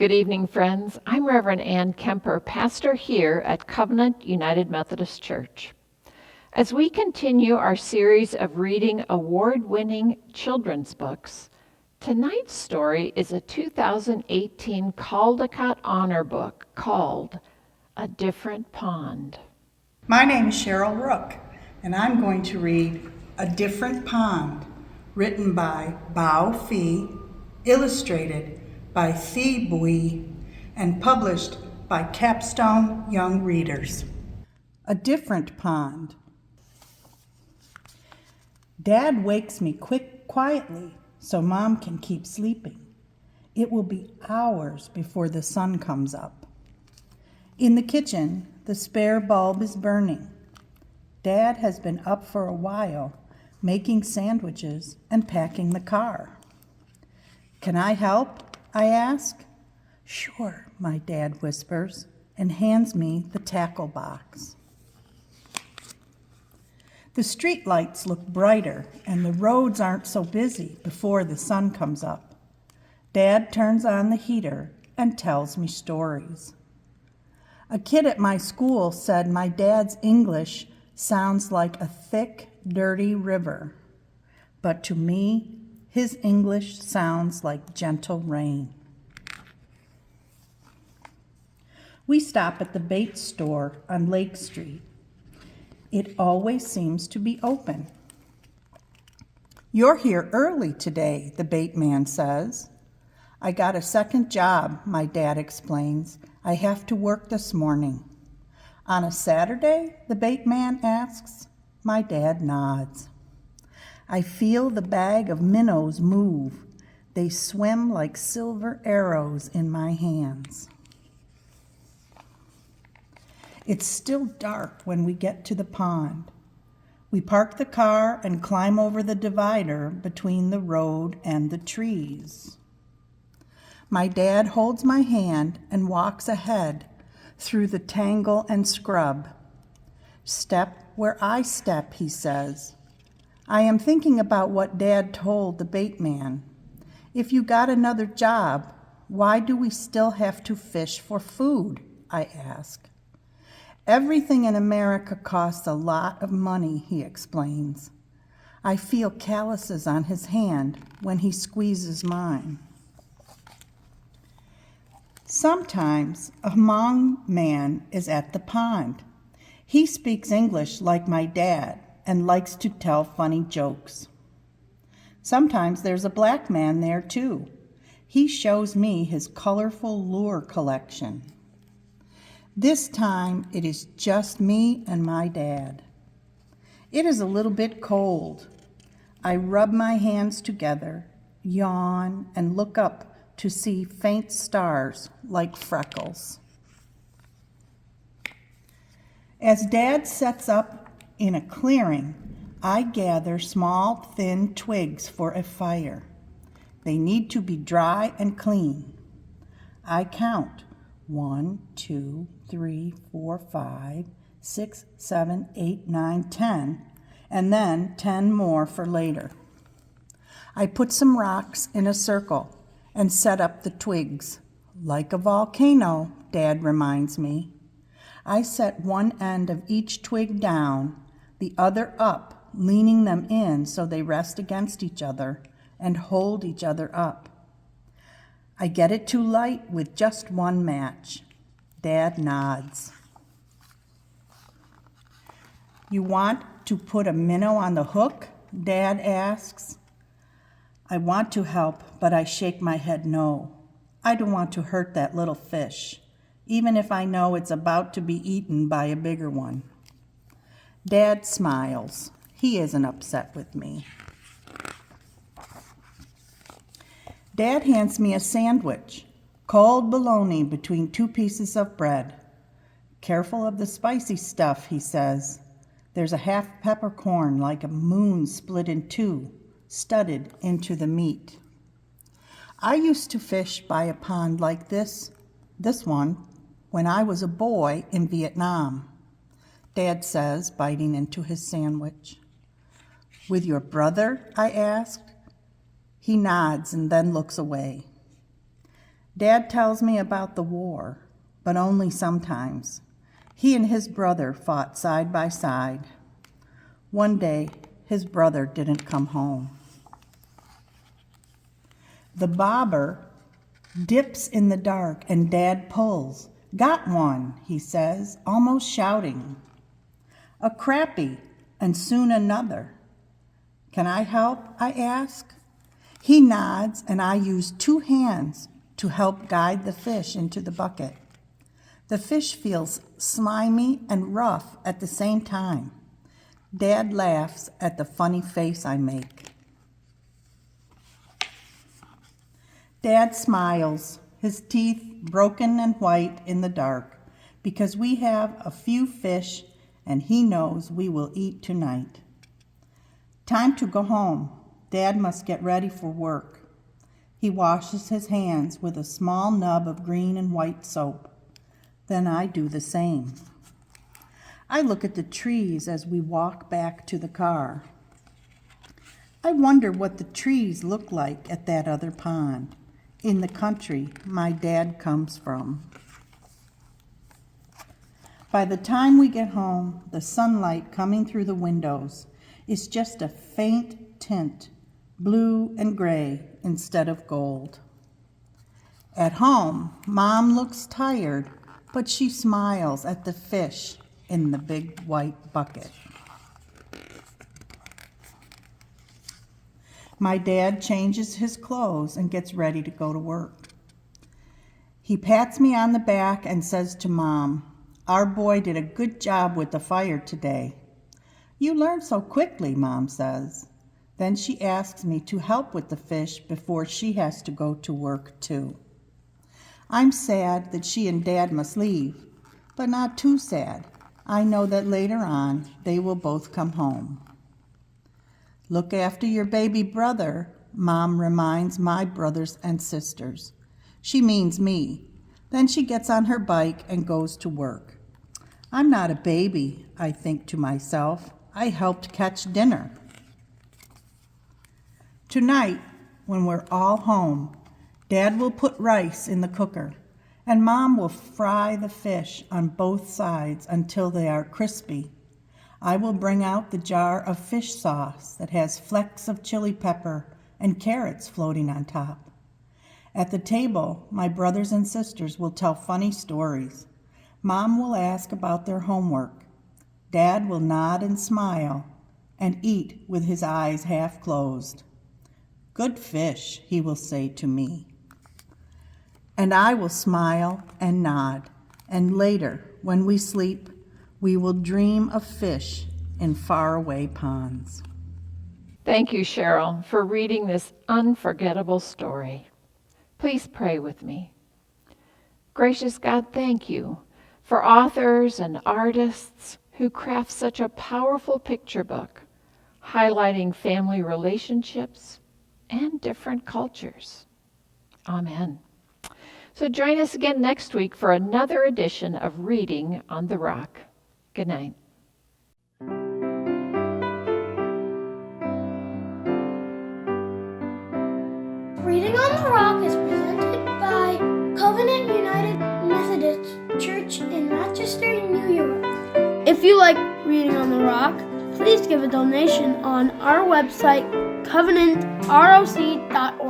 Good evening, friends. I'm Reverend Ann Kemper, pastor here at Covenant United Methodist Church. As we continue our series of reading award-winning children's books, tonight's story is a 2018 Caldecott Honor book called A Different Pond. My name is Cheryl Rook, and I'm going to read A Different Pond, written by Bao Phi, illustrated by Thi Bui, and published by Capstone Young Readers. A Different Pond. Dad wakes me quietly so Mom can keep sleeping. It will be hours before the sun comes up. In the kitchen, the spare bulb is burning. Dad has been up for a while, making sandwiches and packing the car. "Can I help?" I ask. "Sure," my dad whispers and hands me the tackle box. The street lights look brighter and the roads aren't so busy before the sun comes up. Dad turns on the heater and tells me stories. A kid at my school said my dad's English sounds like a thick, dirty river, but to me, his English sounds like gentle rain. We stop at the bait store on Lake Street. It always seems to be open. "You're here early today," the bait man says. "I got a second job," my dad explains. "I have to work this morning." "On a Saturday?" the bait man asks. My dad nods. I feel the bag of minnows move. They swim like silver arrows in my hands. It's still dark when we get to the pond. We park the car and climb over the divider between the road and the trees. My dad holds my hand and walks ahead through the tangle and scrub. "Step where I step," he says. I am thinking about what Dad told the bait man. If you got another job, why do we still have to fish for food? I ask. Everything in America costs a lot of money, he explains. I feel calluses on his hand when he squeezes mine. Sometimes a Hmong man is at the pond. He speaks English like my dad and likes to tell funny jokes. Sometimes there's a black man there too. He shows me his colorful lure collection. This time it is just me and my dad. It is a little bit cold. I rub my hands together, yawn, and look up to see faint stars like freckles. As Dad sets up in a clearing, I gather small, thin twigs for a fire. They need to be dry and clean. I count 1, 2, 3, 4, 5, 6, 7, 8, 9, 10, and then 10 more for later. I put some rocks in a circle and set up the twigs. Like a volcano, Dad reminds me. I set one end of each twig down, the other up, leaning them in so they rest against each other and hold each other up. I get it to light with just one match. Dad nods. You want to put a minnow on the hook? Dad asks. I want to help, but I shake my head no. I don't want to hurt that little fish, even if I know it's about to be eaten by a bigger one. Dad smiles. He isn't upset with me. Dad hands me a sandwich, cold bologna between 2 pieces of bread. Careful of the spicy stuff, he says. There's a half peppercorn like a moon split in 2, studded into the meat. I used to fish by a pond like this one, when I was a boy in Vietnam. Dad says, biting into his sandwich. With your brother? I asked. He nods and then looks away. Dad tells me about the war, but only sometimes. He and his brother fought side by side. One day, his brother didn't come home. The bobber dips in the dark and Dad pulls. "Got one," he says, almost shouting. "A crappie, and soon another." "Can I help?" I ask. He nods, and I use 2 hands to help guide the fish into the bucket. The fish feels slimy and rough at the same time. Dad laughs at the funny face I make. Dad smiles, his teeth broken and white in the dark, because we have a few fish and he knows we will eat tonight. Time to go home. Dad must get ready for work. He washes his hands with a small nub of green and white soap. Then I do the same. I look at the trees as we walk back to the car. I wonder what the trees look like at that other pond, in the country my dad comes from. By the time we get home, the sunlight coming through the windows is just a faint tint, blue and gray instead of gold. At home, Mom looks tired, but she smiles at the fish in the big white bucket. My dad changes his clothes and gets ready to go to work. He pats me on the back and says to Mom, "Our boy did a good job with the fire today." "You learn so quickly," Mom says. Then she asks me to help with the fish before she has to go to work too. I'm sad that she and Dad must leave, but not too sad. I know that later on they will both come home. Look after your baby brother, Mom reminds my brothers and sisters. She means me. Then she gets on her bike and goes to work. I'm not a baby, I think to myself. I helped catch dinner. Tonight, when we're all home, Dad will put rice in the cooker, and Mom will fry the fish on both sides until they are crispy. I will bring out the jar of fish sauce that has flecks of chili pepper and carrots floating on top. At the table, my brothers and sisters will tell funny stories. Mom will ask about their homework. Dad will nod and smile and eat with his eyes half closed. "Good fish," he will say to me. And I will smile and nod, and later, when we sleep, we will dream of fish in faraway ponds. Thank you, Cheryl, for reading this unforgettable story. Please pray with me. Gracious God, thank you for authors and artists who craft such a powerful picture book, highlighting family relationships and different cultures. Amen. So join us again next week for another edition of Reading on the Rock. Good night. Reading on the Rock is presented by Covenant United Methodist Church in Rochester, New York. If you like Reading on the Rock, please give a donation on our website, covenantroc.org.